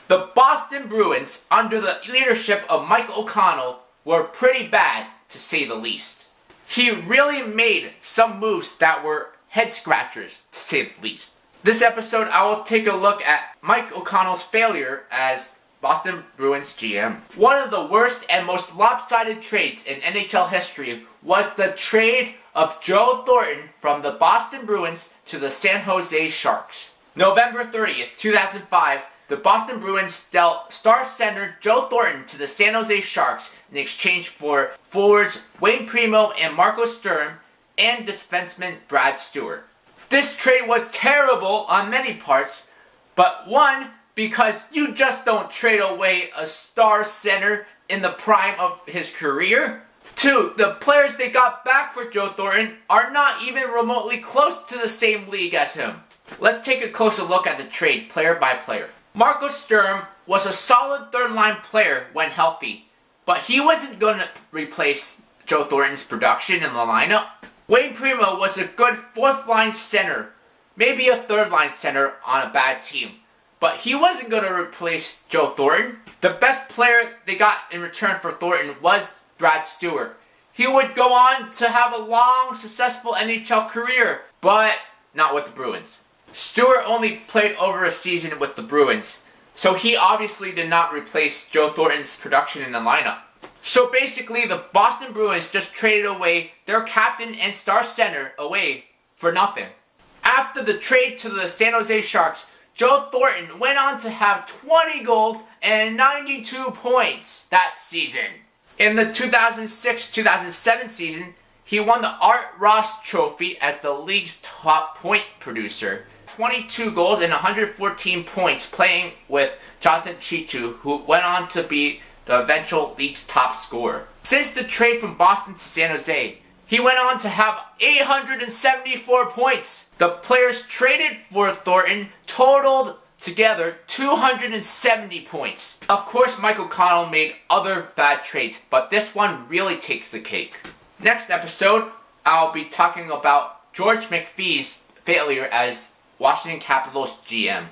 The Boston Bruins, under the leadership of Mike O'Connell, were pretty bad, to say the least. He really made some moves that were head-scratchers, to say the least. This episode, I will take a look at Mike O'Connell's failure as Boston Bruins GM. One of the worst and most lopsided trades in NHL history was the trade of Joe Thornton from the Boston Bruins to the San Jose Sharks. November 30th, 2005, the Boston Bruins dealt star center Joe Thornton to the San Jose Sharks in exchange for forwards Wayne Primo and Marco Sturm and defenseman Brad Stewart. This trade was terrible on many parts, but one, because you just don't trade away a star center in the prime of his career. Two, the players they got back for Joe Thornton are not even remotely close to the same league as him. Let's take a closer look at the trade player by player. Marco Sturm was a solid third-line player when healthy, but he wasn't going to replace Joe Thornton's production in the lineup. Wayne Primo was a good fourth-line center, maybe a third-line center on a bad team, but he wasn't going to replace Joe Thornton. The best player they got in return for Thornton was Brad Stewart. He would go on to have a long, successful NHL career, but not with the Bruins. Stewart only played over a season with the Bruins, so he obviously did not replace Joe Thornton's production in the lineup. So basically, the Boston Bruins just traded away their captain and star center away for nothing. After the trade to the San Jose Sharks, Joe Thornton went on to have 20 goals and 92 points that season. In the 2006-2007 season, he won the Art Ross Trophy as the league's top point producer. 22 goals and 114 points playing with Jonathan Chichu, who went on to be the eventual league's top scorer. Since the trade from Boston to San Jose, he went on to have 874 points. The players traded for Thornton totaled together 270 points. Of course, Mike O'Connell made other bad trades, but this one really takes the cake. Next episode, I'll be talking about George McPhee's failure as Washington Capitals GM.